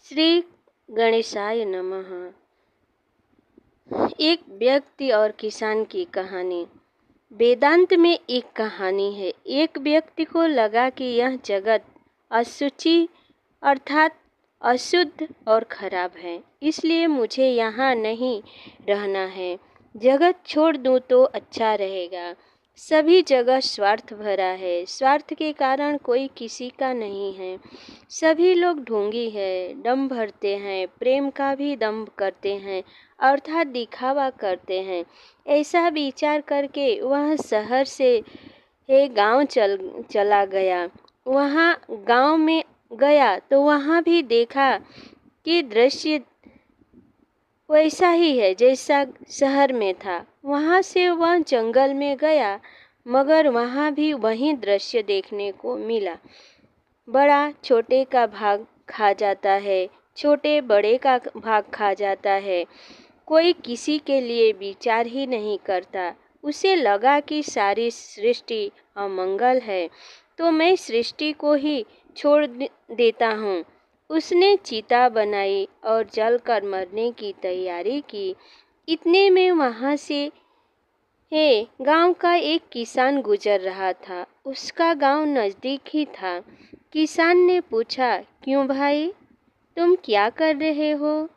श्री गणेशाय नमः। एक व्यक्ति और किसान की कहानी। वेदांत में एक कहानी है। एक व्यक्ति को लगा कि यह जगत अशुचि अर्थात अशुद्ध और खराब है, इसलिए मुझे यहाँ नहीं रहना है। जगत छोड़ दूँ तो अच्छा रहेगा। सभी जगह स्वार्थ भरा है। स्वार्थ के कारण कोई किसी का नहीं है। सभी लोग ढोंगी है, दंभ भरते हैं, प्रेम का भी दंभ करते हैं अर्थात दिखावा करते हैं। ऐसा विचार करके वह शहर से गांव चला गया। वहाँ गांव में गया तो वहाँ भी देखा कि दृश्य वैसा ही है जैसा शहर में था। वहाँ से वह जंगल में गया, मगर वहाँ भी वही दृश्य देखने को मिला। बड़ा छोटे का भाग खा जाता है, छोटे बड़े का भाग खा जाता है। कोई किसी के लिए विचार ही नहीं करता। उसे लगा कि सारी सृष्टि अमंगल है, तो मैं सृष्टि को ही छोड़ देता हूँ। उसने चिता बनाई और जलकर मरने की तैयारी की। इतने में वहाँ से गांव का एक किसान गुजर रहा था। उसका गांव नज़दीक ही था। किसान ने पूछा, क्यों भाई, तुम क्या कर रहे हो?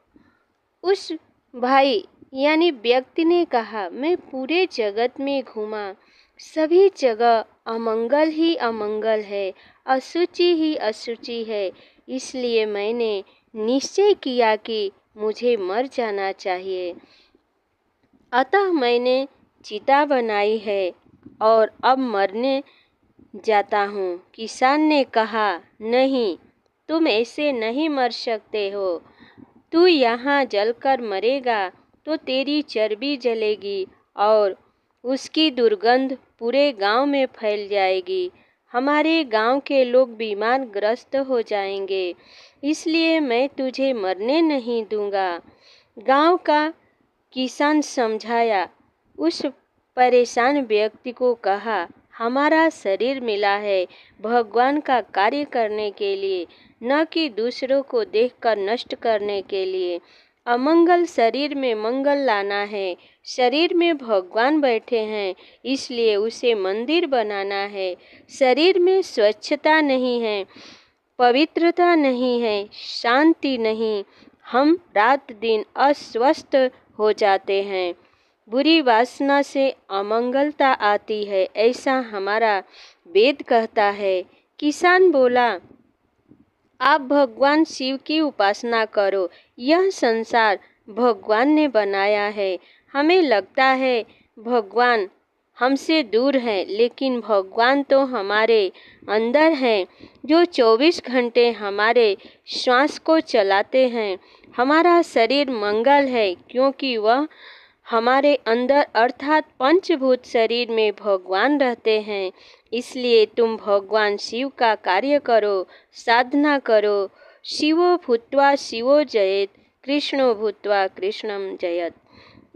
उस भाई यानी व्यक्ति ने कहा, मैं पूरे जगत में घूमा, सभी जगह अमंगल ही अमंगल है, अशुचि ही अशुचि है, इसलिए मैंने निश्चय किया कि मुझे मर जाना चाहिए। अतः मैंने चिता बनाई है और अब मरने जाता हूँ। किसान ने कहा, नहीं, तुम ऐसे नहीं मर सकते हो। तू यहाँ जलकर मरेगा तो तेरी चर्बी जलेगी और उसकी दुर्गंध पूरे गांव में फैल जाएगी। हमारे गांव के लोग बीमार ग्रस्त हो जाएंगे, इसलिए मैं तुझे मरने नहीं दूंगा। गांव का किसान समझाया। उस परेशान व्यक्ति को कहा, हमारा शरीर मिला है भगवान का कार्य करने के लिए, न कि दूसरों को देखकर नष्ट करने के लिए। अमंगल शरीर में मंगल लाना है। शरीर में भगवान बैठे हैं, इसलिए उसे मंदिर बनाना है। शरीर में स्वच्छता नहीं है, पवित्रता नहीं है, शांति नहीं, हम रात दिन अस्वस्थ हो जाते हैं। बुरी वासना से अमंगलता आती है, ऐसा हमारा वेद कहता है। किसान बोला, आप भगवान शिव की उपासना करो। यह संसार भगवान ने बनाया है। हमें लगता है भगवान हमसे दूर है, लेकिन भगवान तो हमारे अंदर हैं, जो 24 घंटे हमारे श्वास को चलाते हैं। हमारा शरीर मंगल है क्योंकि वह हमारे अंदर अर्थात पंचभूत शरीर में भगवान रहते हैं। इसलिए तुम भगवान शिव का कार्य करो, साधना करो। शिवो भूत्वा शिवो जयेत, कृष्णो भूत्वा कृष्णम जयत।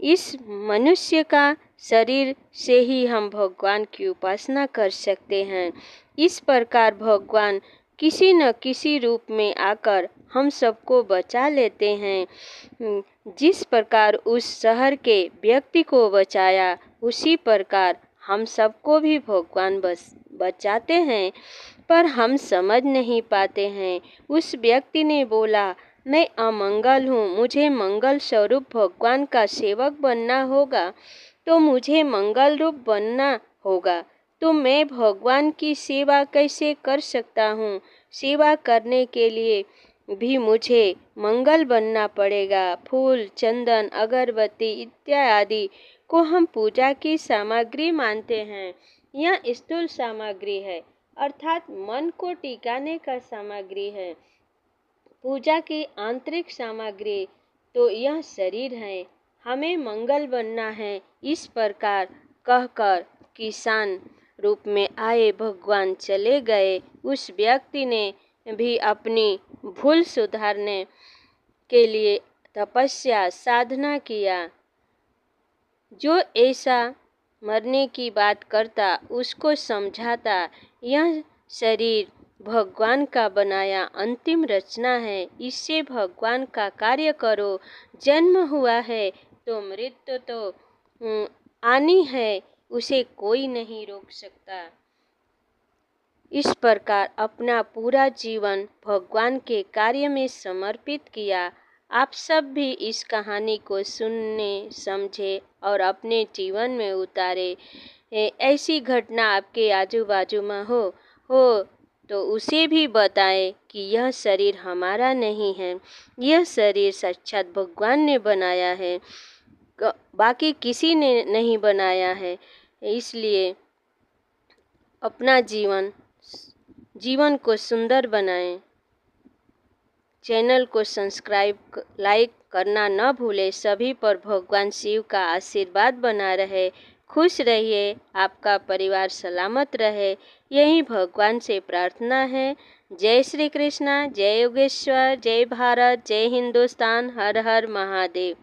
इस मनुष्य का शरीर से ही हम भगवान की उपासना कर सकते हैं। इस प्रकार भगवान किसी न किसी रूप में आकर हम सबको बचा लेते हैं। जिस प्रकार उस शहर के व्यक्ति को बचाया, उसी प्रकार हम सबको भी भगवान बचाते हैं, पर हम समझ नहीं पाते हैं। उस व्यक्ति ने बोला, मैं अमंगल हूँ, मुझे मंगल स्वरूप भगवान का सेवक बनना होगा, तो मुझे मंगल रूप बनना होगा। तो मैं भगवान की सेवा कैसे कर सकता हूँ? सेवा करने के लिए भी मुझे मंगल बनना पड़ेगा। फूल, चंदन, अगरबत्ती इत्यादि को हम पूजा की सामग्री मानते हैं। यह स्थूल सामग्री है, अर्थात मन को टिकाने का सामग्री है। पूजा की आंतरिक सामग्री तो यह शरीर है। हमें मंगल बनना है। इस प्रकार कहकर किसान रूप में आए भगवान चले गए। उस व्यक्ति ने भी अपनी भूल सुधारने के लिए तपस्या साधना किया। जो ऐसा मरने की बात करता, उसको समझाता, यह शरीर भगवान का बनाया अंतिम रचना है। इससे भगवान का कार्य करो। जन्म हुआ है तो मृत्यु तो आनी है, उसे कोई नहीं रोक सकता। इस प्रकार अपना पूरा जीवन भगवान के कार्य में समर्पित किया। आप सब भी इस कहानी को सुनने, समझे और अपने जीवन में उतारे। ऐसी घटना आपके आजू बाजू में हो तो उसे भी बताएं कि यह शरीर हमारा नहीं है, यह शरीर साक्षात भगवान ने बनाया है, बाकी किसी ने नहीं बनाया है। इसलिए अपना जीवन को सुंदर बनाएं। चैनल को सब्सक्राइब, लाइक करना न भूलें। सभी पर भगवान शिव का आशीर्वाद बना रहे। खुश रहिए, आपका परिवार सलामत रहे, यही भगवान से प्रार्थना है। जय श्री कृष्णा, जय योगेश्वर, जय भारत, जय हिंदुस्तान, हर हर महादेव।